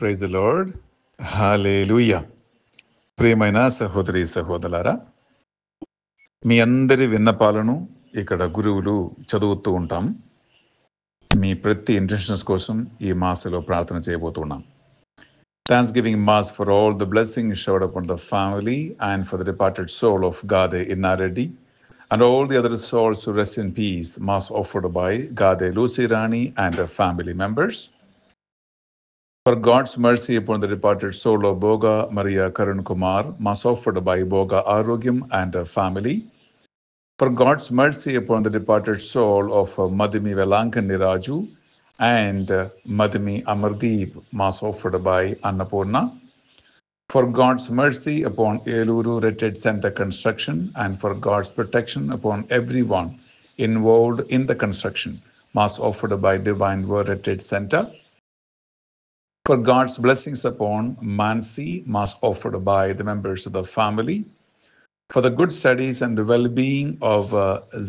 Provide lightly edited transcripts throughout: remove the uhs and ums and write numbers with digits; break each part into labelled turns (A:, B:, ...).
A: Praise the lord. హల్లెలూయా. ప్రియమైన సహోదరి సహోదరులారా, మీ అందరి విన్నపాలను ఇక్కడ గురువులు చదువుతూ ఉంటాం. మీ ప్రతి ఇంటెన్షన్స్ కోసం ఈ మాసలో ప్రార్థన చేయబోతున్నాం. Thanksgiving mass for all the blessing showered upon the family and for the departed soul of Gade Innareddy and all the other souls who rest in peace. Mass offered by Gade Lucy Rani and her family members. For God's mercy upon the departed soul of Boga Maria Karun Kumar, mass offered by Boga Arogyam and her family. For God's mercy upon the departed soul of Madhumi Velankan Niraju and Madhumi Amardeep, mass offered by Annapurna. For God's mercy upon Eluru Retreat Center construction and for God's protection upon everyone involved in the construction, mass offered by Divine Word Retreat Center. For God's blessings upon Mansi, mass offered by the members of the family. For the good studies and the well-being of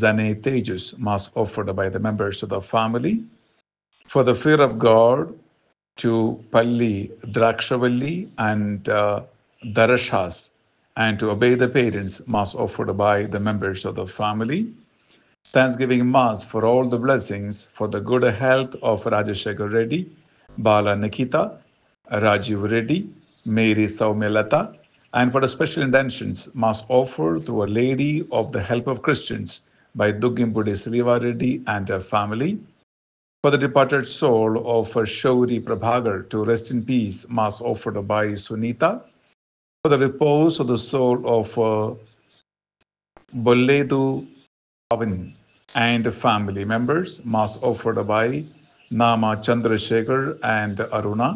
A: Zane Tejas, mass offered by the members of the family. For the fear of God to Palli Drakshavalli and Darashas, and to obey the parents, mass offered by the members of the family. Thanksgiving Mass for all the blessings for the good health of Rajashekar Reddy, Bala Nikita, Rajiv Reddy, Mary Saumelata, and for the special intentions, Mass offered through a lady of the help of Christians by Dugimpudi Siliva Reddy and her family. For the departed soul of Shauri Prabhagar to rest in peace, Mass offered by Sunita. For the repose of the soul of Bolledu Pavan and family members, mass offered by Nama Chandrasekhar and Aruna.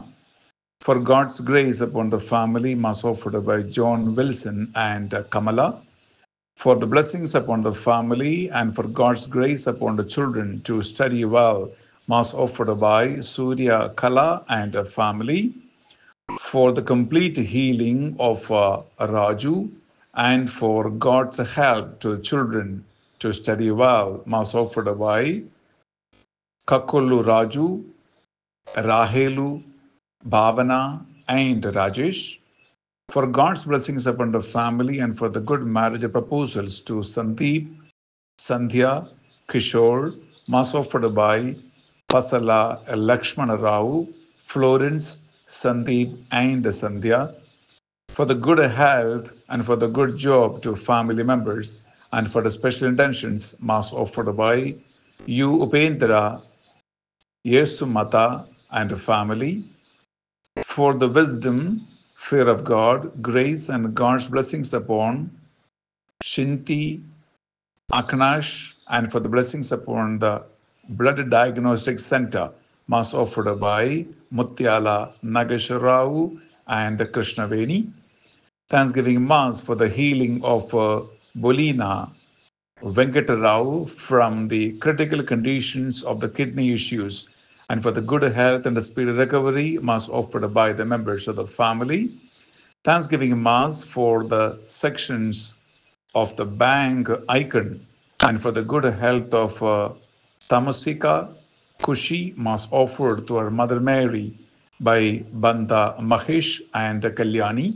A: For God's grace upon the family, mass offered by John Wilson and Kamala. For the blessings upon the family and for God's grace upon the children to study well, mass offered by Surya Kala and family. For the complete healing of Raju and for God's help to children to study well, mass offered by Kakulu Raju, Rahelu, Bhavana, and Rajesh. For God's blessings upon the family and for the good marriage proposals to Sandeep, Sandhya, Kishore, mass offered by Pasala Lakshmana Rao, Florence, Sandeep, and Sandhya. For the good health and for the good job to family members and for the special intentions, mass offered by U. Upendra, Yesu Mata, and family. For the wisdom, fear of God, grace, and God's blessings upon Shinti, Aknash, and for the blessings upon the Blood Diagnostic Center, mass offered by Mutyala Nagesharao and Krishnaveni. Thanksgiving Mass for the healing of Bolina Venkatarao from the critical conditions of the kidney issues and for the good health and the speedy recovery, Mass offered by the members of the family. Thanksgiving Mass for the sections of the bank icon and for the good health of Tamasika Kushi, Mass offered to our Mother Mary by Banda Mahesh and Kalyani.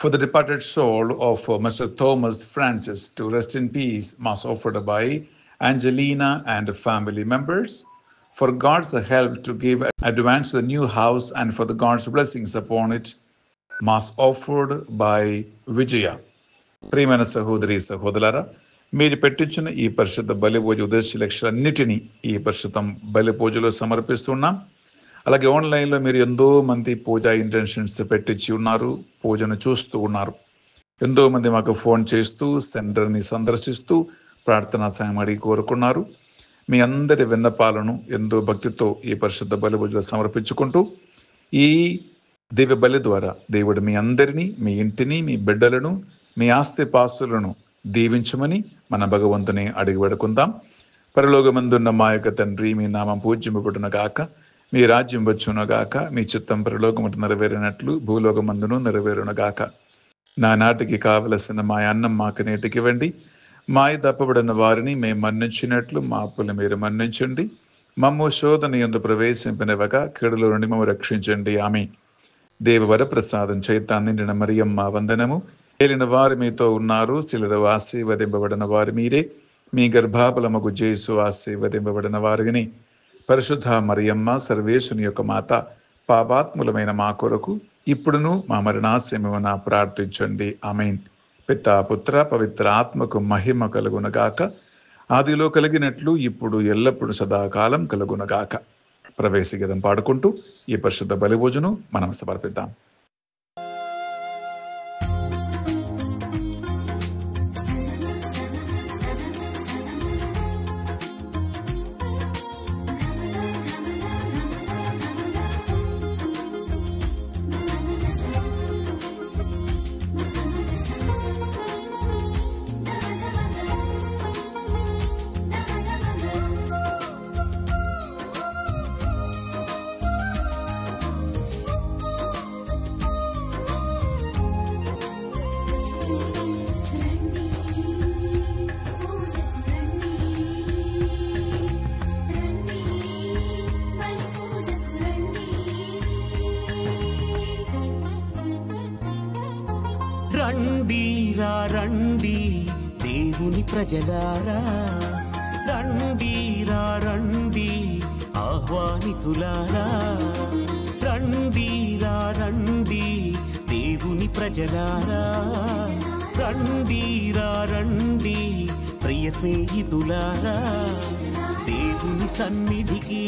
A: For the departed soul of Mr. Thomas Francis to rest in peace, mass offered by Angelina and family members. For God's help to give advance to the new house and for the God's blessings upon it, mass offered by Vijaya. ప్రియమైన సహోదరి సహోదరులారా, మీరు పెట్టించిన ఈ పరిశుద్ధ బలి పూజ ఉద్దేశ లక్ష్యాలన్నిటినీ ఈ పరిశుద్ధం బలి పూజలో సమర్పిస్తున్నాం. అలాగే ఆన్లైన్లో మీరు ఎంతో మంది పూజా ఇంటెన్షన్స్ పెట్టించి ఉన్నారు, పూజను చూస్తూ ఉన్నారు. ఎంతో మంది మాకు ఫోన్ చేస్తూ సెంటర్ని సందర్శిస్తూ ప్రార్థనా సాయం అడిగి కోరుకున్నారు. మీ అందరి విన్నపాలను ఎంతో భక్తితో ఈ పరిశుద్ధ బలి పూజలో సమర్పించుకుంటూ ఈ దివ్య బలి ద్వారా దేవుడు మీ అందరినీ, మీ ఇంటిని, మీ బిడ్డలను, మీ ఆస్తి పాస్తులను దీవించమని మన భగవంతుని అడిగి వేడుకుందాం. పరలోకమందున్న మా యొక్క తండ్రి, మీ నామం పూజ్యమబడును గాక, మీ రాజ్యం వచ్చునుగాక, మీ చిత్తం పరలోకముట నెరవేరినట్లు భూలోకమందును నెరవేరునుగాక. నానాటికి కావలసిన మా అన్నం మాకు నేటికివ్వండి. మాయ తప్పబడిన వారిని మేము మన్నించినట్లు మా అప్పులు మీరు మన్నించండి. మమ్ము శోధన యందు ప్రవేశింపనివ్వక కీడులో నుండి మమ్ము రక్షించండి. ఆమేన్. దేవవర ప్రసాదం చేత నిండిన మరియమ్మ వందనము. ఏలిన వారు మీతో ఉన్నారు, స్త్రీలలో ఆశీర్వదింపబడిన వారు మీరే. మీ గర్భఫలమగు జేసు ఆశీర్వదింపబడిన వారిని. పరిశుద్ధ మరియమ్మ సర్వేశుని యొక్క మాత, పాపాత్ములమైన మా కొరకు ఇప్పుడును మా మరణాశయమున ప్రార్థించండి. ఆమేన్. పితా పుత్ర పవిత్ర ఆత్మకు మహిమ కలుగునగాక. ఆదిలో కలిగినట్లు ఇప్పుడు ఎల్లప్పుడు సదాకాలం కలుగునగాక. ప్రవేశ గీతం పాడుకుంటూ ఈ పరిశుద్ధ బలిభోజనం మనం సమర్పిద్దాం.
B: రండి రా రండి దేవుని ప్రజలారా, రండి రా రండి ఆహ్వానితులారా, రండి రా రండి దేవుని ప్రజలారా, రండి రా రండి ప్రియ స్నేహితులారా, దేవుని సన్నిధికి,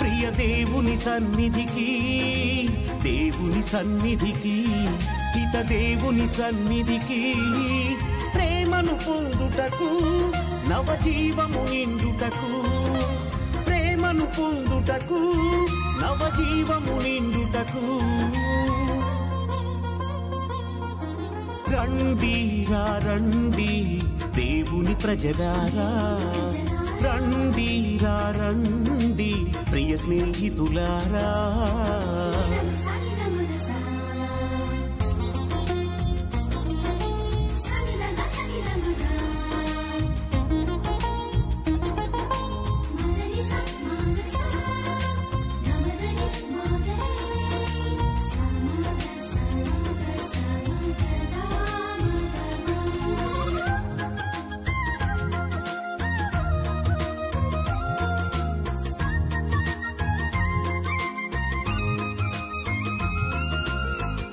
B: ప్రియ దేవుని సన్నిధికి, దేవుని సన్నిధికి, హిత దేవుని సన్నిధికి, ప్రేమను పొందుటకు నవజీవము నిండుటకు, ప్రేమను పొందుటకు నవజీవము నిండుటకు, రండి రా రండి దేవుని ప్రజలారా, రండి రా రండి ప్రియ స్నేహితులారా.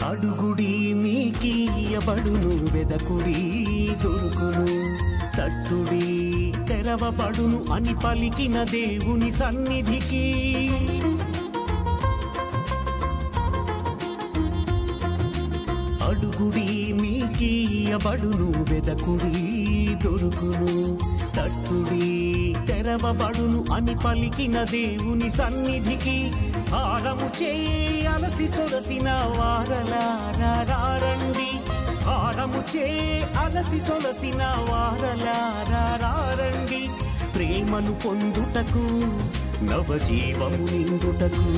B: అడుగుడి మీకియబడును, వెదకుడి దొరుకును, తట్టుడి తెరవబడును అని పలికిన దేవుని సన్నిధికి, అడుగుడి మీకియబడును, వెదకుడి దొరుకును, తట్టుడి తెరవబడును అని పలికిన దేవుని సన్నిధికి, భారము చేయి అలసి సొలసిన వారలారా రండి, భారము చేయి అలసి సొలసిన వారలారా రండి, ప్రేమను పొందుటకు నవజీవము నిండుటకు,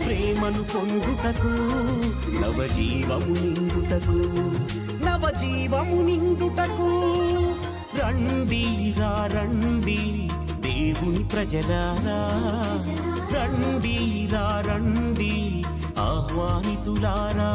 B: ప్రేమను పొందుటకు నవజీవము నిండుటకు, నవజీవము నిండుటకు, రండి రా రండి దేవుని ప్రజలారా, రండి రా రండి ఆహ్వానితులారా.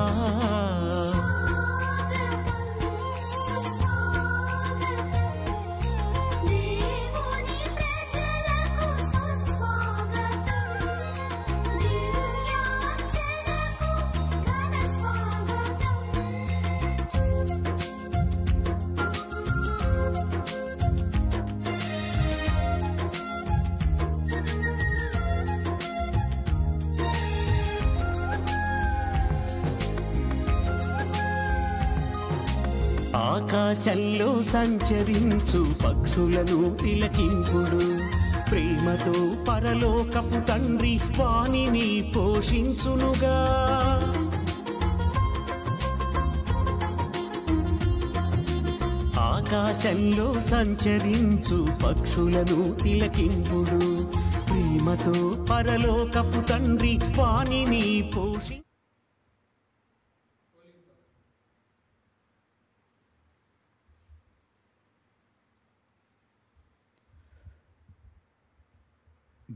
B: ఆకాశంలో సంచరించు పక్షులను తిలకింపుడు, ప్రేమతో పరలోకపు తండ్రి వానిని పోషించునుగా, ఆకాశంలో సంచరించు పక్షులను తిలకింపుడు, ప్రేమతో పరలోకపు తండ్రి వానిని పోషి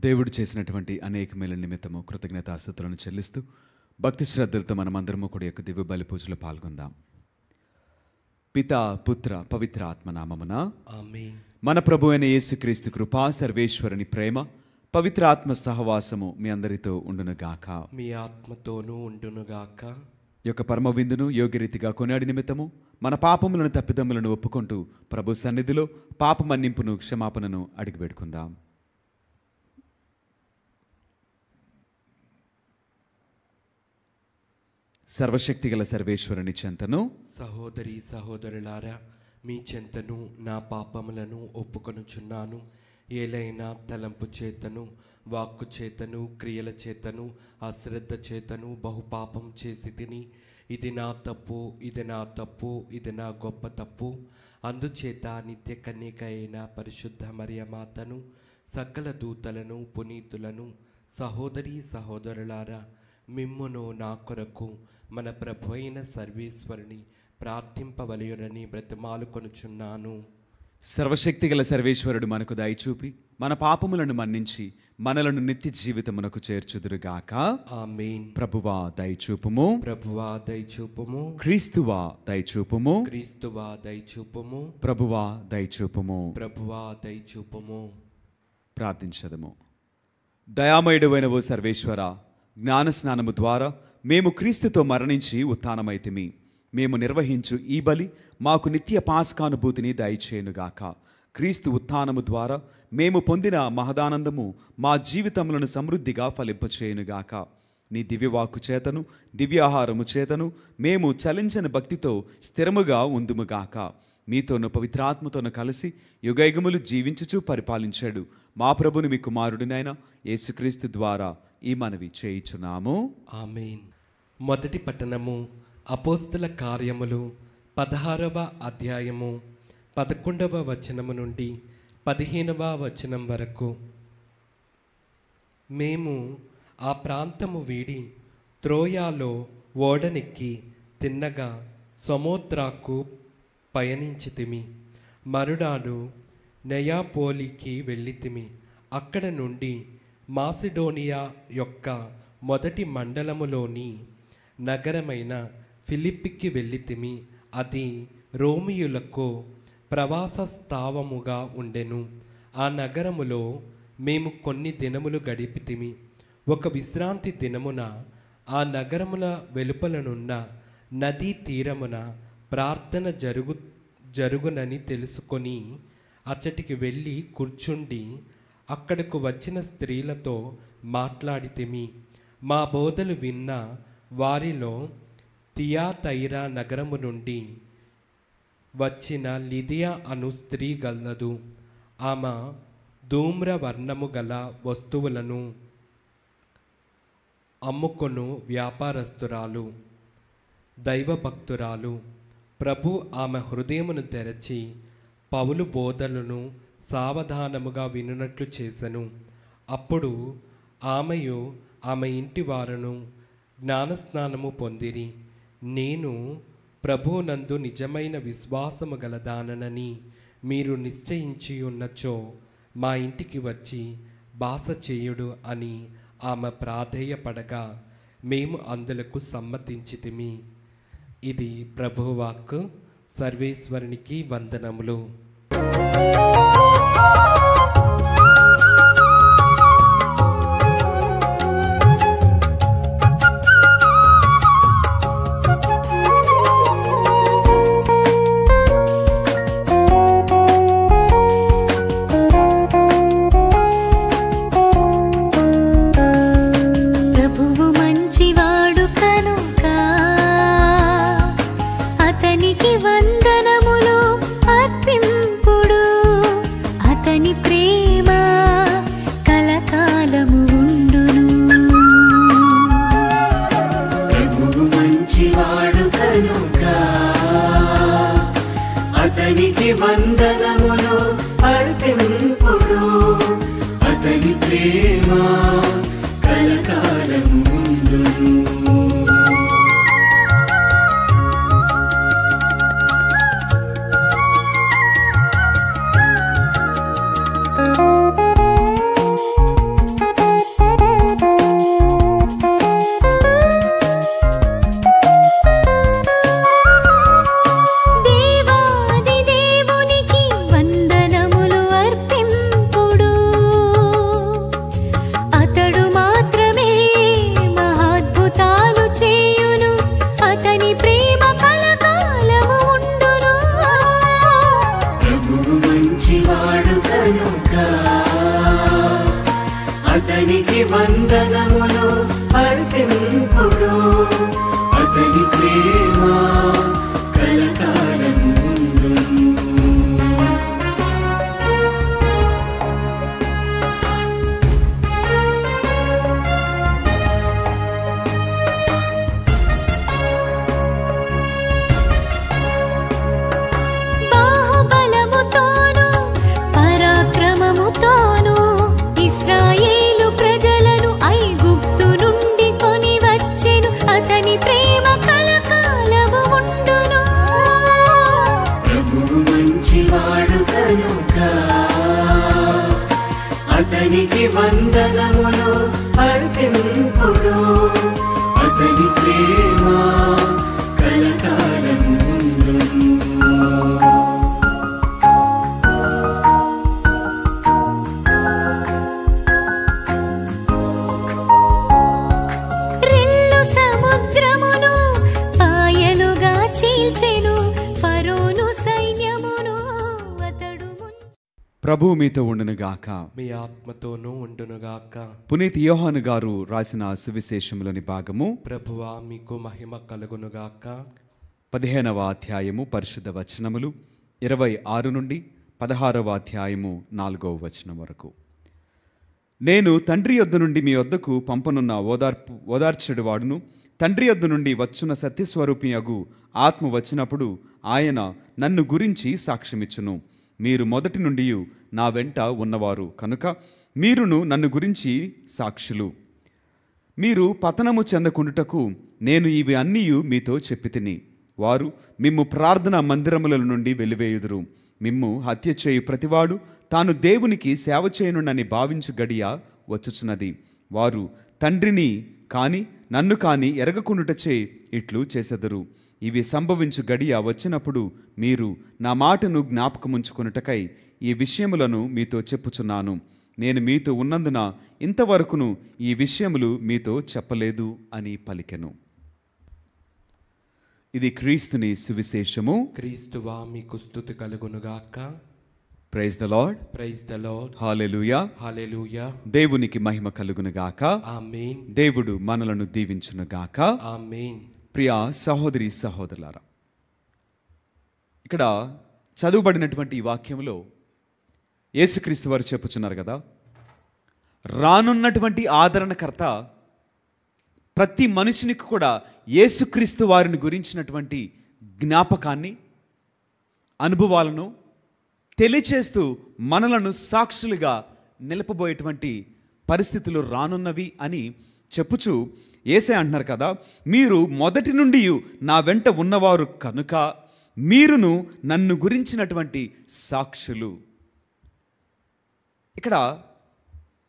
C: దేవుడు చేసినటువంటి అనేక మేల నిమిత్తము కృతజ్ఞతాస్తుతులను చెల్లిస్తూ భక్తి శ్రద్ధలతో మనమందరము కూడా యొక్క దివ్య బలి పూజలో పాల్గొందాం. పితా పుత్ర పవిత్ర ఆత్మనామమున
D: ఆమేన్.
C: మన ప్రభు అయిన యేసుక్రీస్తు కృపా, సర్వేశ్వరుని ప్రేమ, పవిత్ర ఆత్మ సహవాసము మీ అందరితో ఉండునుగాక.
D: మీ ఆత్మతోనూ ఉండునుగాక.
C: ఈ యొక్క పరమ విందును యోగ్యరీతిగా కొనాడి నిమిత్తము మన పాపములను తప్పిదమ్ములను ఒప్పుకుంటూ ప్రభు సన్నిధిలో పాప మన్నింపును క్షమాపణను అడిగి పెట్టుకుందాం. సర్వశక్తిగల సర్వేశ్వరుని చెంతను
D: సహోదరి సహోదరులారా, మీ చెంతను నా పాపములను ఒప్పుకొనుచున్నాను. ఏలైనా తలంపు చేతను, వాక్కు చేతను, క్రియల చేతను, అశ్రద్ధ చేతను బహుపాపం చేసి తిని, ఇది నా తప్పు, ఇది నా తప్పు, ఇది నా గొప్ప తప్పు. అందుచేత నిత్య కన్యక అయిన పరిశుద్ధ మరియమాతను, సకల దూతలను, పునీతులను, సహోదరి సహోదరులారా, మిమ్మును నా కొరకు మన ప్రభు అయిన సర్వేశ్వరుని ప్రార్థింపవలయురని బ్రతిమాలుకొనుచున్నాను.
C: సర్వశక్తిగల సర్వేశ్వరుడు మనకు దయచూపి మన పాపములను మన్నించి మనలను నిత్య జీవితమునకు చేర్చుదురుగాక.
D: ఆమేన్.
C: ప్రభువా దయచూపుము,
D: ప్రభువా దయచూపుము,
C: క్రీస్తువా దయచూపుము,
D: క్రీస్తువా దయచూపుము,
C: ప్రభువా దయచూపుము.
D: ప్రభువా దయచూపుము.
C: ప్రార్థించదము. దయామయుడైన ఓ సర్వేశ్వర, జ్ఞానస్నానము ద్వారా మేము క్రీస్తుతో మరణించి ఉత్థానమైతిమి. మేము నిర్వహించు ఈ బలి మాకు నిత్య పాస్కానుభూతిని దయచేయునుగాక. క్రీస్తు ఉత్థానము ద్వారా మేము పొందిన మహదానందము మా జీవితములను సమృద్ధిగా ఫలింపచేయునుగాక. నీ దివ్యవాక్కు చేతను, దివ్యాహారము చేతను మేము చలించని భక్తితో స్థిరముగా ఉందుముగాక. మీతోను పవిత్రాత్మతోను కలిసి యుగయుగములు జీవించుచూ పరిపాలించాడు మా ప్రభుని మీ కుమారుడినైన యేసుక్రీస్తు ద్వారా ఈ మనవి చేయుచున్నాము.
D: ఆమేన్. మొదటి పట్టణము అపోస్తల కార్యములు 16వ అధ్యాయము 11వ వచనము నుండి 15వ వచనం వరకు. మేము ఆ ప్రాంతము వీడి త్రోయాలో ఓడనెక్కి తిన్నగా సముద్రాకు పయనించితిమి. మరునాడు నెయాపోలికి వెళ్ళితిమి. అక్కడ నుండి మాసిడోనియా యొక్క మొదటి మండలములోని నగరమైన ఫిలిప్పికి వెళ్ళితిమి. అది రోమియులకు ప్రవాస స్థావముగా ఉండెను. ఆ నగరములో మేము కొన్ని దినములు గడిపితిమి. ఒక విశ్రాంతి దినమున ఆ నగరముల వెలుపలనున్న నదీ తీరమున ప్రార్థన జరుగునని తెలుసుకొని అచ్చటికి వెళ్ళి కూర్చుండి అక్కడకు వచ్చిన స్త్రీలతో మాట్లాడితిమి. మా బోధలు విన్న వారిలో తియాతైరా నగరము నుండి వచ్చిన లిదియా అను స్త్రీ గలదు. ఆమె ధూమ్రవర్ణము గల వస్తువులను అమ్ముకొను వ్యాపారస్తురాలు, దైవభక్తురాలు. ప్రభు ఆమె హృదయమును తెరచి పౌలు బోధలను సావధానముగా వినున్నట్లు చేసెను. అప్పుడు ఆమెయు ఆమె ఇంటి వారును జ్ఞానస్నానము పొందిరి. నేను ప్రభువునందు నిజమైన విశ్వాసము గలదానని మీరు నిశ్చయించి ఉన్నచో మా ఇంటికి వచ్చి బాస చేయుడు అని ఆమె ప్రాధేయపడగా మేము అందులకు సమ్మతించితిమి. ఇది ప్రభువాక్కు. సర్వేశ్వరునికి వందనములు.
B: వందనములు అర్పింపుడు, అతని ప్రేమ కలకాలము ఉండును. వాడు కనుక అతనికి వందనములు అర్పింపుడు. అతని ప్రేమ కలకాలం ఉండును. అతనికి వందనములు అర్పింపుడు. అతని ప్రేమ కలకాలం ఉండును.
E: రెల్లు సముద్రమును పాయలుగా చీల్చెను, ఫరోను సైన్యమును అతడు
C: ప్రభువు మీతో ఉండునుగాక.
D: మీ ఆత్మతోనూ ఉండునుగాక.
C: పునీత్ యోహాను గారు రాసిన సువిశేషములోని భాగము
D: ప్రభువా మీకు మహిమ కలుగునుగాక.
C: 15వ అధ్యాయము పరిశుద్ధ వచనములు 26 నుండి 16వ అధ్యాయము 4వ వచనం వరకు. నేను తండ్రి యొద్ద నుండి మీ వద్దకు పంపనున్న ఓదార్చెడు వాడును, తండ్రి యొద్ద నుండి వచ్చున్న సత్యస్వరూపియగు ఆత్మ వచ్చినప్పుడు ఆయన నన్ను గురించి సాక్ష్యమిచ్చును. మీరు మొదటి నుండి నా వెంట ఉన్నవారు కనుక మీరును నన్ను గురించి సాక్షులు. మీరు పతనము చెందకుండుటకు నేను ఇవి అన్నీ మీతో చెప్పితిని. వారు మిమ్ము ప్రార్థనా మందిరముల నుండి వెలివేయుదురు. మిమ్ము హత్య చేయు ప్రతివాడు తాను దేవునికి సేవ చేయనుండని భావించు గడియ వచ్చుచున్నది. వారు తండ్రిని కాని నన్ను కాని ఎరగకుండుటచే ఇట్లు చేసెదరు. ఇవి సంభవించు గడియ వచ్చినప్పుడు మీరు నా మాటను జ్ఞాపకముంచుకొనుటకై ఈ విషయములను మీతో చెప్పుచున్నాను. నేను మీతో ఉన్నందున ఇంతవరకును ఈ విషయములు మీతో చెప్పలేదు అని పలికెను. ఇది క్రీస్తుని సువిశేషము.
D: క్రీస్తువా మీకు స్తుతి కలుగునుగాక.
C: Praise the lord.
D: Praise the lord.
C: Hallelujah.
D: Hallelujah.
C: దేవునికి మహిమ కలుగునుగాక.
D: ఆమేన్.
C: దేవుడు మనలను దీవించునుగాక.
D: ఆమేన్.
C: ప్రియ సహోదరి సహోదరులారా, ఇక్కడ చదువుబడినటువంటి ఈ వాక్యంలో యేసుక్రీస్తు వారు చెప్పుచున్నారు కదా, రానున్నటువంటి ఆదరణకర్త ప్రతి మనిషినికి కూడా యేసుక్రీస్తు వారిని గురించినటువంటి జ్ఞాపకాన్ని, అనుభవాలను తెలియచేస్తూ మనలను సాక్షులుగా నిలపబోయేటువంటి పరిస్థితులు రానున్నవి అని చెప్పుచు యేసే అంటున్నారు కదా, మీరు మొదటి నుండి నా వెంట ఉన్నవారు కనుక మీరును నన్ను గురించినటువంటి సాక్షులు. ఇక్కడ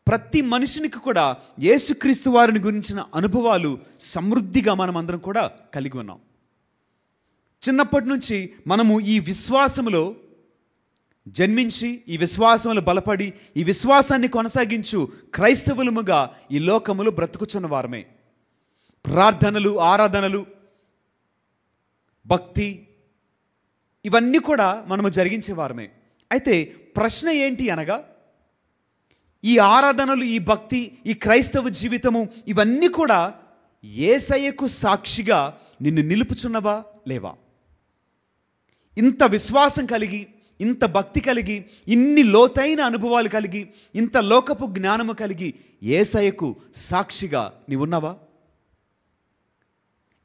C: ప్రతి మనిషినికి కూడా యేసుక్రీస్తు వారిని గురించిన అనుభవాలు సమృద్ధిగా మనమందరం కూడా కలిగి ఉన్నాం. చిన్నప్పటి నుంచి మనము ఈ విశ్వాసములో జన్మించి ఈ విశ్వాసములు బలపడి ఈ విశ్వాసాన్ని కొనసాగించు క్రైస్తవులముగా ఈ లోకములు బ్రతుకుచున్న వారమే. ప్రార్థనలు, ఆరాధనలు, భక్తి ఇవన్నీ కూడా మనము జరిగించే వారమే. అయితే ప్రశ్న ఏంటి అనగా, ఈ ఆరాధనలు, ఈ భక్తి, ఈ క్రైస్తవ జీవితము ఇవన్నీ కూడా యేసయ్యకు సాక్షిగా నిన్ను నిలుపుచున్నవా లేవా? ఇంత విశ్వాసం కలిగి, ఇంత భక్తి కలిగి, ఇన్ని లోతైన అనుభవాలు కలిగి, ఇంత లోకపు జ్ఞానము కలిగి యేసయ్యకు సాక్షిగా నీవున్నావా?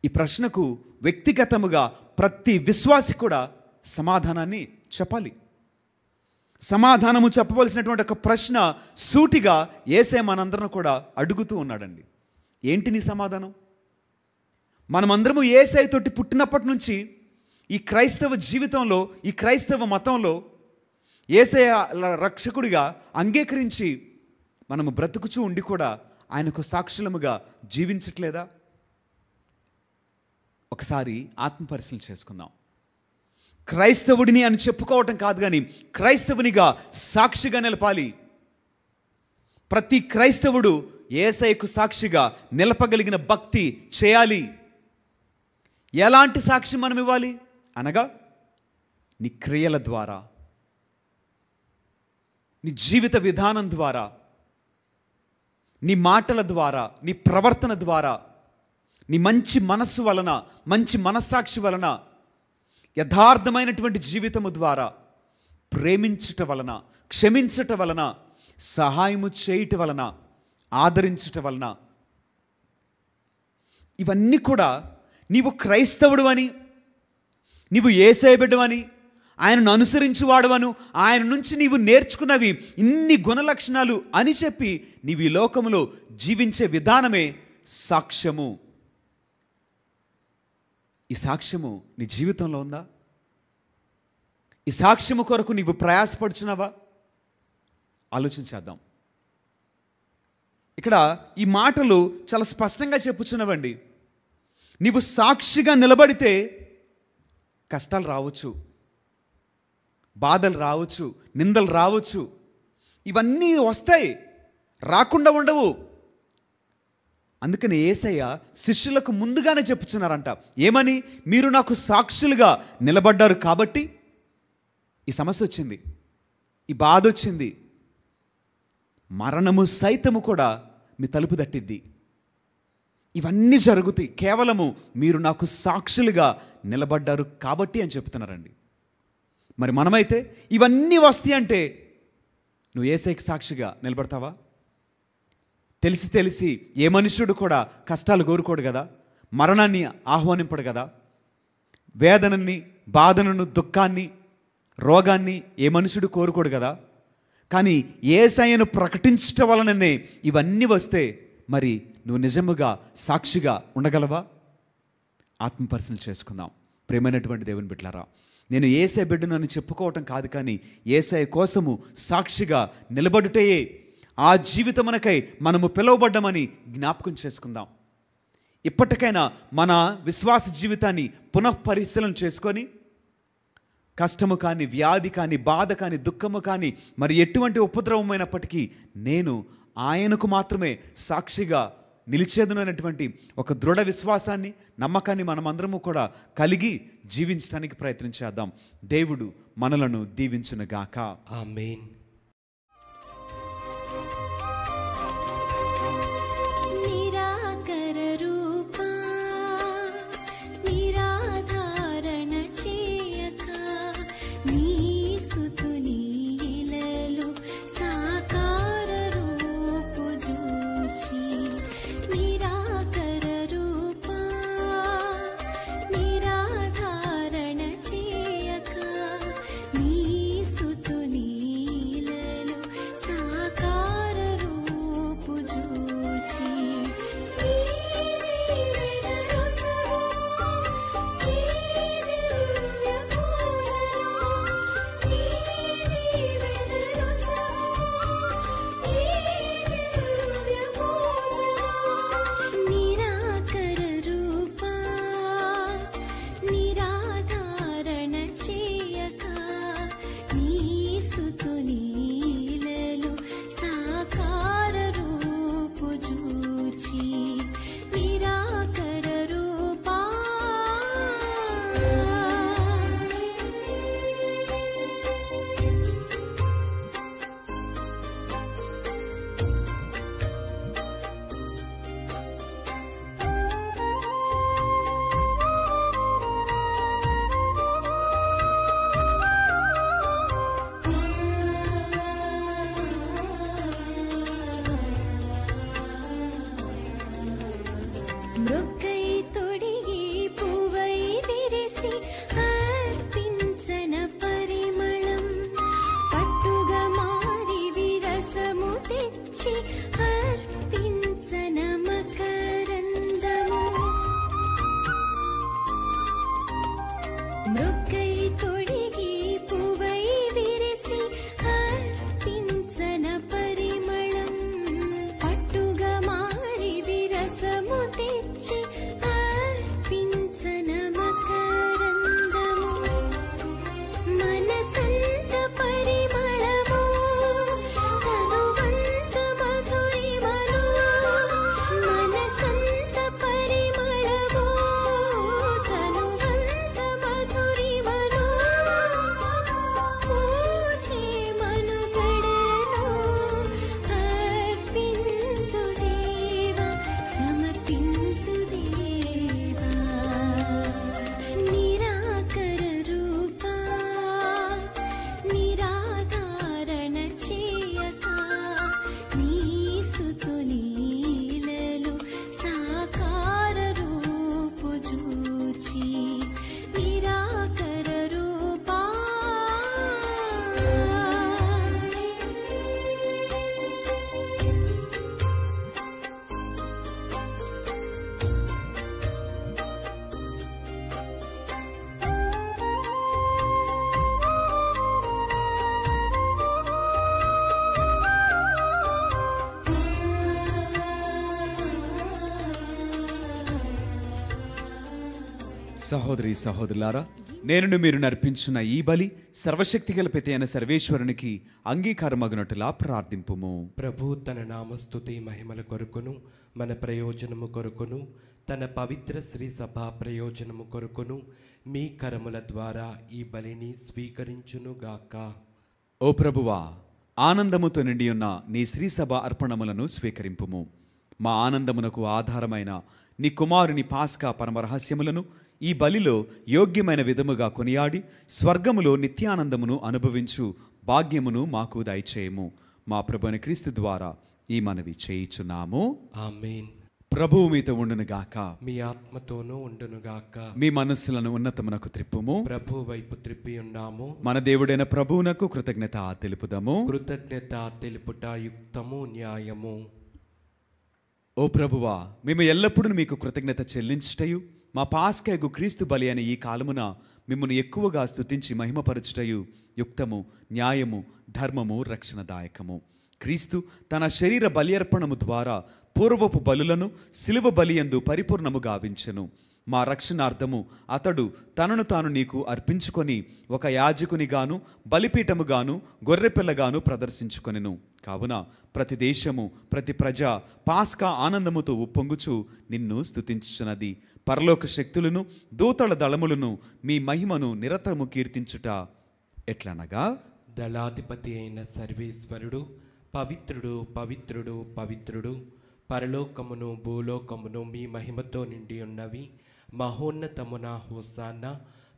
C: ఈ ప్రశ్నకు వ్యక్తిగతముగా ప్రతి విశ్వాసి కూడా సమాధానాన్ని చెప్పాలి. సమాధానము చెప్పవలసినటువంటి ఒక ప్రశ్న సూటిగా యేసే మనందరం కూడా అడుగుతూ ఉన్నాడండి. ఏంటి నీ సమాధానం? మనమందరము యేసయ్య తోటి పుట్టినప్పటి నుంచి ఈ క్రైస్తవ జీవితంలో, ఈ క్రైస్తవ మతంలో యేసయ్య రక్షకుడిగా అంగీకరించి మనము బ్రతుకుచూ ఉండి కూడా ఆయనకు సాక్షులముగా జీవించట్లేదా? ఒకసారి ఆత్మపరిశీలన చేసుకుందాం. క్రైస్తవుడిని అని చెప్పుకోవటం కాదు, కానీ క్రైస్తవునిగా సాక్షిగా నిలపాలి. ప్రతి క్రైస్తవుడు యేసయ్యకు సాక్షిగా నిలపగలిగిన భక్తి చేయాలి. ఎలాంటి సాక్షి మనం ఇవ్వాలి అనగా, నీ క్రియల ద్వారా, నీ జీవిత విధానం ద్వారా, నీ మాటల ద్వారా, నీ ప్రవర్తన ద్వారా, నీ మంచి మనస్సు వలన, మంచి మనస్సాక్షి వలన, యథార్థమైనటువంటి జీవితము ద్వారా, ప్రేమించుట వలన, క్షమించుట వలన, సహాయము చేయుట వలన, ఆదరించుట వలన, ఇవన్నీ కూడా నీవు క్రైస్తవుడు అని, నీవు యేసయ్య బిడ్డవని, ఆయనను అనుసరించువాడవను, ఆయన నుంచి నీవు నేర్చుకున్నవి ఇన్ని గుణలక్షణాలు అని చెప్పి నీవు ఈ లోకములో జీవించే విధానమే సాక్ష్యము. ఈ సాక్ష్యము నీ జీవితంలో ఉందా? ఈ సాక్ష్యము కొరకు నీవు ప్రయాసపడుచున్నావా? ఆలోచించేద్దాం. ఇక్కడ ఈ మాటలు చాలా స్పష్టంగా చెప్పుచున్నవండి. నీవు సాక్షిగా నిలబడితే కష్టాలు రావచ్చు, బాధలు రావచ్చు, నిందలు రావచ్చు, ఇవన్నీ వస్తాయి, రాకుండా ఉండవు. అందుకని యేసయ్య శిష్యులకు ముందుగానే చెప్పుచున్నారంట. ఏమని? మీరు నాకు సాక్షులుగా నిలబడ్డారు కాబట్టి ఈ సమస్య వచ్చింది, ఈ బాధ వచ్చింది, మరణము సైతము కూడా మీ తలుపు తట్టిద్ది, ఇవన్నీ జరుగుతాయి, కేవలము మీరు నాకు సాక్షులుగా నిలబడ్డారు కాబట్టి అని చెప్తున్నారండి. మరి మనమైతే ఇవన్నీ వస్తాయి అంటే నువ్వు యేసయ్యకి సాక్షిగా నిలబడతావా? తెలిసి ఏ మనుష్యుడు కూడా కష్టాలు కోరుకోడు కదా, మరణాన్ని ఆహ్వానింపడు కదా, వేదనని, బాధనను, దుఃఖాన్ని, రోగాన్ని ఏ మనుషుడు కోరుకోడు కదా. కానీ యేసయ్యను ప్రకటించటం వలననే ఇవన్నీ వస్తే మరి నువ్వు నిజముగా సాక్షిగా ఉండగలవా? ఆత్మపరిశీలన చేసుకుందాం. ప్రేమైనటువంటి దేవుని బిడ్డలారా, నేను యేసయ్య బిడ్డను అని చెప్పుకోవటం కాదు, కానీ యేసయ్య కోసము సాక్షిగా నిలబడుటయే ఆ జీవితమునకై మనము పిలువబడ్డమని జ్ఞాపకం చేసుకుందాం. ఇప్పటికైనా మన విశ్వాస జీవితాన్ని పునఃపరిశీలన చేసుకొని కష్టము కానీ, వ్యాధి కానీ, బాధ కానీ, దుఃఖము కానీ, మరి ఎటువంటి ఉపద్రవమైనప్పటికీ నేను ఆయనకు మాత్రమే సాక్షిగా నిలిచేదను అనేటువంటి ఒక దృఢ విశ్వాసాన్ని, నమ్మకాన్ని మనమందరము కూడా కలిగి జీవించడానికి ప్రయత్నించేద్దాం. దేవుడు మనలను దీవించునుగాక.
D: ఆమేన్.
E: నిరాకర రూపా నిరాధారణ చేయక నీ సుతుని ఇలలో సాకార రూపు జూచి నిరాకర రూపా నిరాధారణ చేయక నీ సుతుని
C: సహోదరి సహోదరులారా, నేను మీరు నర్పించిన ఈ బలి సర్వశక్తిగల పిత అయిన సర్వేశ్వరునికి అంగీకారమగునట్టులా ప్రార్థింపుము.
D: ప్రభు తన నామస్తుతి మహిమల కొరకును మన ప్రయోజనము కొరకును తన పవిత్ర శ్రీ సభ ప్రయోజనము కొరకును మీ కరముల ద్వారా ఈ బలిని స్వీకరించునుగాక.
C: ఓ ప్రభువా, ఆనందముతో నిండి ఉన్న నీ శ్రీ సభ అర్పణములను స్వీకరింపుము. మా ఆనందమునకు ఆధారమైన నీ కుమారుని పాస్కా పరమరహస్యములను ఈ బలిలో యోగ్యమైన విధముగా కొనియాడి స్వర్గములో నిత్యానందమును అనుభవించు భాగ్యమును మాకు దయచేయము. మా ప్రభుని క్రీస్తు ద్వారా ఈ మనవి చేయుచున్నాము.
D: ఆమేన్.
C: ప్రభువు మీతో ఉండునుగాక.
D: మీ ఆత్మతోనూ ఉండునుగాక.
C: మీ మనస్సులను ఉన్నతమునకు త్రిప్పుము.
D: ప్రభు వైపు త్రిప్పి ఉన్నాము.
C: మన దేవుడైన ప్రభువునకు కృతజ్ఞత తెలుపుదాము.
D: కృతజ్ఞత తెలుపుట యుక్తము న్యాయము.
C: ఓ ప్రభువా, మేము ఎల్లప్పుడూ మీకు కృతజ్ఞత చెల్లించుటయు మా పాస్కయగు క్రీస్తు బలి అనే ఈ కాలమున మిమ్మల్ని ఎక్కువగా స్తుతించి మహిమపరచుటయు యుక్తము, న్యాయము, ధర్మము, రక్షణదాయకము. క్రీస్తు తన శరీర బలియర్పణము ద్వారా పూర్వపు బలులను శిలువ బలియందు పరిపూర్ణము గావించెను. మా రక్షణార్థము అతడు తనను తాను నీకు అర్పించుకొని ఒక యాజకునిగాను బలిపీఠముగాను గొర్రెపిల్లగాను ప్రదర్శించుకొనెను. కావున ప్రతి దేశము ప్రతి ప్రజ పాస్కా ఆనందముతో ఉప్పొంగుచు నిన్ను స్తుతించుచున్నది. పరలోక శక్తులను దూతల దళములను మీ మహిమను నిరతము కీర్తించుట ఎట్లనగా,
D: దళాధిపతి అయిన సర్వేశ్వరుడు పవిత్రుడు పవిత్రుడు పవిత్రుడు, పరలోకమును భూలోకమును మీ మహిమతో నిండి ఉన్నవి. మహోన్నతమున హోసానా,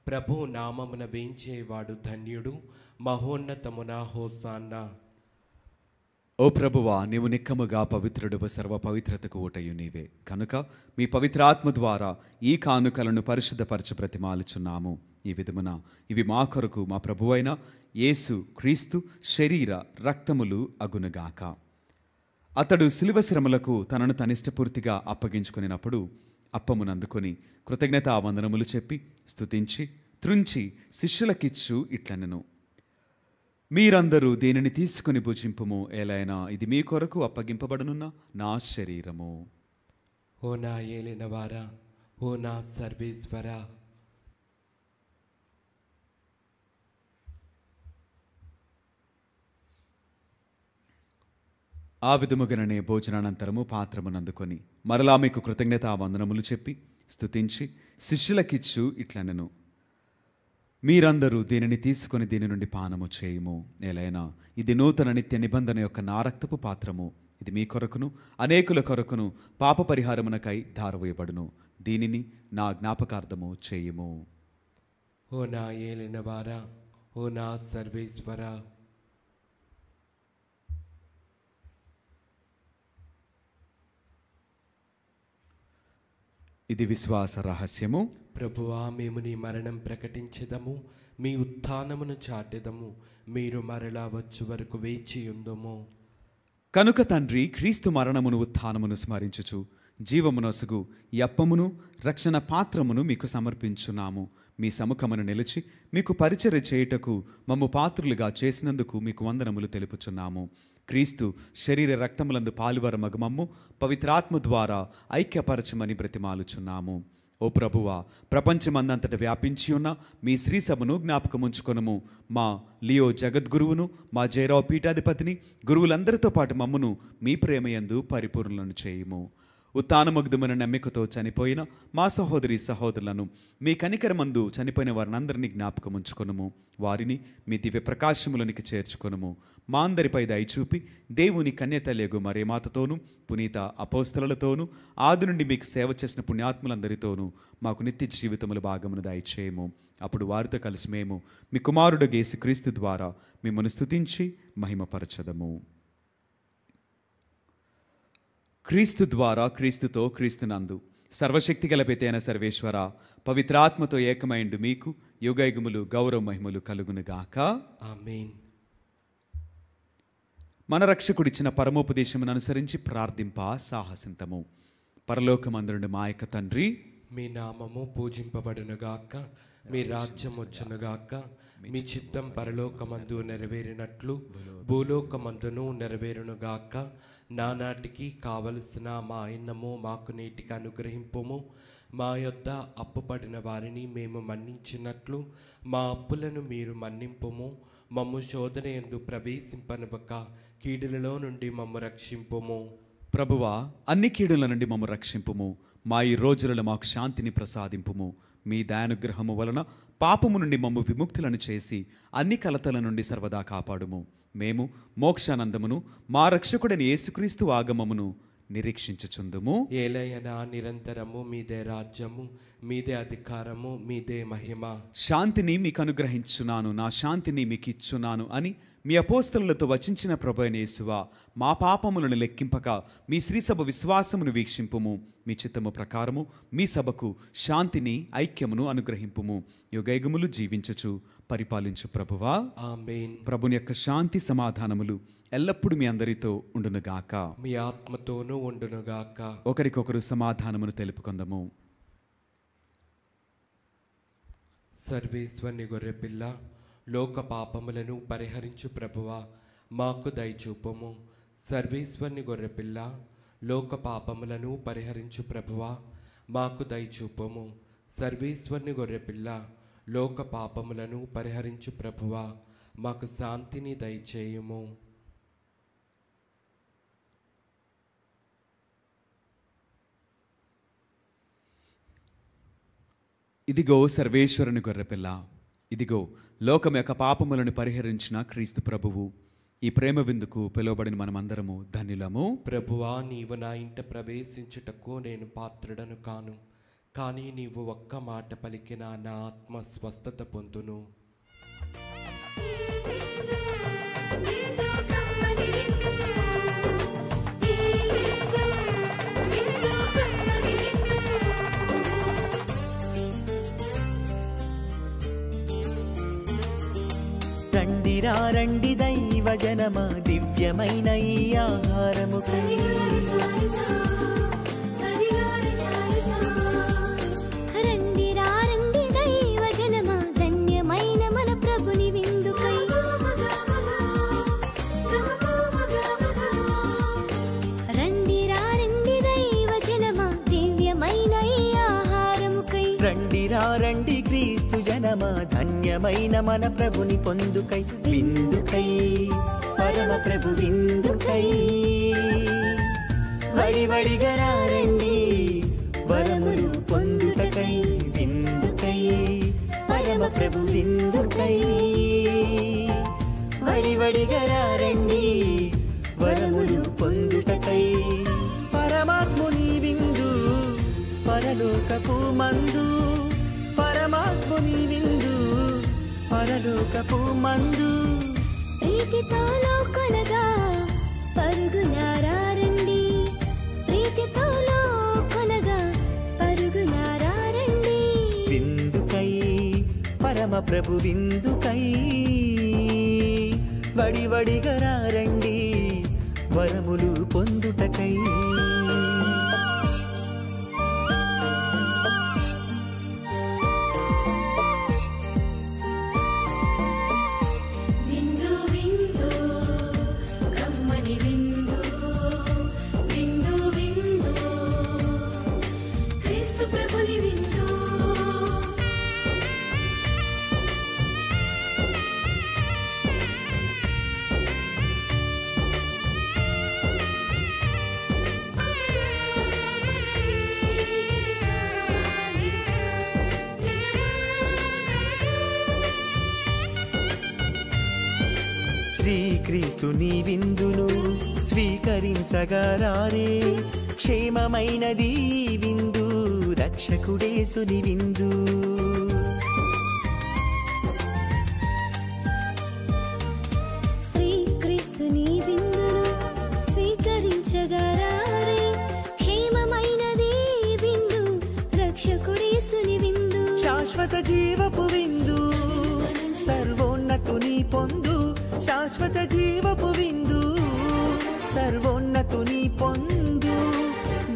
D: ప్రభు నామమున వేంచేవాడు ధన్యుడు. మహోన్నతమున హోసానా.
C: ఓ ప్రభువా, నీవు నిక్కముగా పవిత్రుడు, సర్వ పవిత్రతకు ఊటయు నీవే. కనుక మీ పవిత్రాత్మ ద్వారా ఈ కానుకలను పరిశుద్ధపరచ ప్రతిమాలుచున్నాము. ఈ విధమున ఇవి మా కొరకు మా ప్రభువైన యేసు క్రీస్తు శరీర రక్తములు అగునుగాక. అతడు శిలువ శ్రమలకు తనను తనిష్టపూర్తిగా అప్పగించుకునినప్పుడు అప్పమునందుకొని కృతజ్ఞతా వందనములు చెప్పి స్తుతించి త్రుంచి శిష్యులకిచ్చు ఇట్లనెను, మీరందరూ దీనిని తీసుకుని భుజింపుము, ఏలైనా ఇది మీ కొరకు అప్పగింపబడనున్న నా శరీరము.
D: ఓ నా ఏలినవారా, ఓ నా సర్వేశ్వరా.
C: ఆ విధముగానే భోజనానంతరము పాత్రమునందుకొని మరలా మీకు కృతజ్ఞతా వందనములు చెప్పి స్తుతించి శిష్యులకిచ్చు ఇట్లనెను, మీరందరూ దీనిని తీసుకొని దీని నుండి పానము చేయుము, ఏలైనా ఇది నూతన నిత్య నిబంధన యొక్క నా రక్తపు పాత్రము. ఇది మీ కొరకును అనేకుల కొరకును పాప పరిహారమునకై ధారవేయబడును. దీనిని నా జ్ఞాపకార్థము చేయుము.
D: ఓ నా ఏలినవారా, ఓ నా సర్వేశ్వరా.
C: ఇది విశ్వాస రహస్యము.
D: ప్రభువా, మేము నీ మరణం ప్రకటించెదము, మీ ఉత్థానమును చాటెదము. మీరు మరలా వచ్చు వరకు వేచి ఉందుము.
C: కనుక తండ్రి, క్రీస్తు మరణమును ఉత్థానమును స్మరించుచు జీవమునొసగు ఈ అప్పమును రక్షణ పాత్రమును మీకు సమర్పించున్నాము. మీ సముఖమును నిలిచి మీకు పరిచర్య చేయుటకు మమ్ము పాత్రులుగా చేసినందుకు మీకు వందనములు తెలుపుచున్నాము. క్రీస్తు శరీర రక్తములందు పాలువరమగు మమ్ము పవిత్రాత్మ ద్వారా ఐక్యపరచమని బ్రతిమాలుచున్నాము. ఓ ప్రభువా, ప్రపంచమందంతట వ్యాపించి ఉన్న మీ శ్రీ సభను జ్ఞాపకముంచుకొనుము. మా లియో జగద్గురువును, మా జయరావు పీఠాధిపతిని, గురువులందరితో పాటు మమ్మును మీ ప్రేమయందు పరిపూర్ణలను చేయుము. ఉత్థానమగ్ధమైన నమ్మికతో చనిపోయిన మా సహోదరి సహోదరులను, మీ కనికరమందు చనిపోయిన వారినందరినీ జ్ఞాపకముంచుకొనుము. వారిని మీ దివ్య ప్రకాశములోనికి చేర్చుకొనుము. మా అందరిపై దయచూపి దేవుని కన్యతల్యగు మరేమాతతోనూ పునీత అపోస్తలతోనూ ఆది నుండి మీకు సేవ చేసిన పుణ్యాత్ములందరితోనూ మాకు నిత్య జీవితముల భాగమును దయచేయము. అప్పుడు వారితో కలిసి మేము మీ కుమారుడు యేసుక్రీస్తు ద్వారా మిమ్మల్ని స్తుతించి మహిమపరచదము. క్రీస్తు ద్వారా, క్రీస్తుతో, క్రీస్తునందు సర్వశక్తిగల పితైన సర్వేశ్వర, పవిత్రాత్మతో ఏకమైండు మీకు యుగయుగములు గౌరవ మహిమలు కలుగునుగాక.
D: ఆమేన్.
C: మన రక్షకుడిచ్చిన పరమోపదేశమును అనుసరించి ప్రార్థింప సాహసింతము. పరలోకమందుండు మా యొక్క తండ్రి,
D: మీ నామము పూజింపబడునుగాక, మీ రాజ్యం వచ్చునుగాక, మీ చిత్తం పరలోకమందు నెరవేరినట్లు భూలోకమందును నెరవేరునుగాక. నానాటికి కావలసిన మా అన్నము మాకు నేటికి అనుగ్రహింపుము. మా యొద్ద అప్పుపడిన వారిని మేము మన్నించినట్లు మా అప్పులను మీరు మన్నింపుము. మమ్ము శోధన యందు ప్రవేశింపనివ్వక కీడులలో నుండి మమ్ము రక్షింపుము.
C: ప్రభువా, అన్ని కీడుల నుండి మమ్ము రక్షింపుము. మా ఈ రోజులలో మాకు శాంతిని ప్రసాదింపుము. మీ దయానుగ్రహము వలన పాపము నుండి మమ్ము విముక్తులను చేసి అన్ని కలతల నుండి సర్వదా కాపాడుము. మేము మోక్షానందమును మా రక్షకుడైన యేసుక్రీస్తు ఆగమమును నిరీక్షించుచుందుము.
D: ఏలయనా నిరంతరము మీదే రాజ్యము, మీదే అధికారము, మీదే మహిమ.
C: శాంతిని మీకు అనుగ్రహించున్నాను, నా శాంతిని మీకు ఇచ్చున్నాను అని మీ అపోస్తలులతో వచించిన ప్రభువైన యేసువా, మా పాపములను లెక్కింపక మీ శ్రీసభ విశ్వాసమును వీక్షింపుము. మీ చిత్తము ప్రకారము మీ సభకు శాంతిని ఐక్యమును అనుగ్రహింపుము. యుగయుగములు జీవించుచు పరిపాలించు ప్రభువా,
D: ఆమేన్.
C: ప్రభుని యొక్క శాంతి సమాధానములు ఎల్లప్పుడూ మీ అందరితో ఉండునుగాక.
D: మీ ఆత్మతోనూ ఉండునుగాక.
C: ఒకరికొకరు సమాధానమును తెలుపుకుందాము.
D: సర్వేశ్వరుని గొర్రెపిల్ల, లోక పాపములను పరిహరించు ప్రభువా, మాకు దయచూపము. సర్వేశ్వరుని గొర్రెపిల్ల, లోక పాపములను పరిహరించు ప్రభువా, మాకు దయచూపము. సర్వేశ్వరుని గొర్రెపిల్ల, లోక పాపములను పరిహరించు ప్రభువా, మాకు శాంతిని దయచేయుము.
C: ఇదిగో సర్వేశ్వరుని గొర్రెపిల్ల, ఇదిగో లోకం యొక్క పాపములను పరిహరించిన క్రీస్తు ప్రభువు. ఈ ప్రేమ విందుకు పిలువబడిన మనమందరము ధన్యులము.
D: ప్రభువా, నీవు నా ఇంట ప్రవేశించుటకు నేను పాత్రుడను కాను, కానీ నీవు ఒక్క మాట పలికిన నా ఆత్మ స్వస్థత పొందును.
F: రండిరా రండి దైవ జనమా, దివ్యమైన ఈ ఆహారము
E: రండిరా రండి దైవ జనమా, ధన్యమైన మన ప్రభుని విందుకై. రండిరా రండి దైవ జనమా, దివ్యమైన ఈ ఆహారముకై.
F: రండిరా రండి క్రీస్తు జనమా, ధన్యమైన మన ప్రభుని పొందుకై. విందుకై పరమ ప్రభు విందుకై, వడివడిగా రండి వరములు పొందుటకై. విందుకై పరమ ప్రభు విందుకై, వడివడిగా రండి వరములు పొందుటకై. పరమాత్ముని విందు పరలోకపు మందు, పరమాత్ముని విందు పరలోకపు మందు.
E: ప్రీతితో లోకొనగా పరుగునారండి, ప్రీతితో లోకొనగా పరుగునారండి.
F: విందుకై పరమ ప్రభు విందుకై, వడివడిగా రండి వరములు పొందుటకై.
E: విందు విందు కమ్మని విందు, విందు విందు క్రీస్తు ప్రభుని విందు.
F: శ్రీక్రీస్తుని విందును స్వీకరించగా రారే, క్షేమమైనది విందు, రక్షకుడేసుని విందు.
E: శ్రీక్రీస్తుని విందును స్వీకరించగా రారే, క్షేమమైనది విందు, రక్షకుడేసుని విందు.
F: శాశ్వత జీవపు విందు, సర్వోన్నతుని పొందు. శాశ్వత జీవపు విందు, సర్వోన్నతుని పొందు.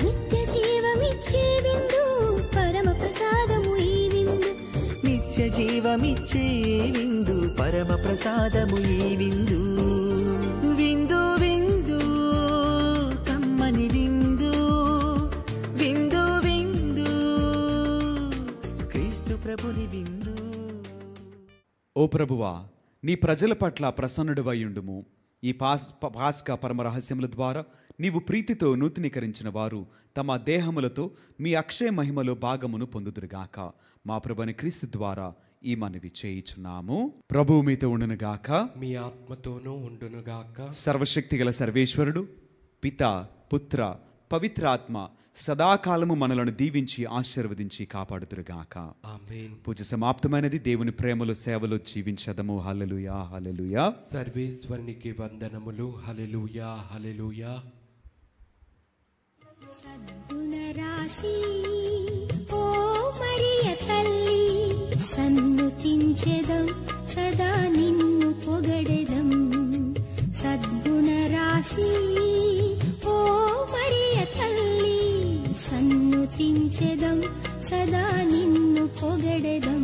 E: నిత్య జీవమిచ్చే విందు, పరమ ప్రసాదము ఈ విందు.
F: నిత్య జీవమిచ్చే విందు, పరమ ప్రసాదము ఈ విందు. విందు విందు కమ్మని విందు, విందు విందు
C: ఓ ప్రభువా, నీ ప్రజల పట్ల ప్రసన్నుడివైయుండుము. ఈ పాస్కా పరమ రహస్యముల ద్వారా నీవు ప్రీతితో నూతనీకరించిన వారు తమ దేహములతో మీ అక్షయ మహిమలో భాగమును పొందుదురుగాక. మా ప్రభుని క్రీస్తు ద్వారా ఈ మనవి చేయుచున్నాము. ప్రభువు మీతో ఉండునుగాక,
D: మీ ఆత్మతోనూ ఉండునుగాక.
C: సర్వశక్తిగల సర్వేశ్వరుడు పిత, పుత్ర, పవిత్రాత్మ సదాకాలము మనలను దీవించి ఆశీర్వదించి కాపాడుదురుగాక.
D: ఆమేన్.
C: పూజ సమాప్తమైనది. దేవుని ప్రేమలో సేవలో జీవించదము. హల్లెలూయా, హల్లెలూయా.
D: సర్వేశ్వరునికి వందనములు. హల్లెలూయా, హల్లెలూయా.
E: సద్గుణరాశి ఓ మరియ తల్లి, సన్నుతించెదం సదా నిన్ను పొగడెదం. సద్గుణరాశి ఓ మరియ తల్లి, సన్నుతించెదం సదా నిన్ను పొగడెదం.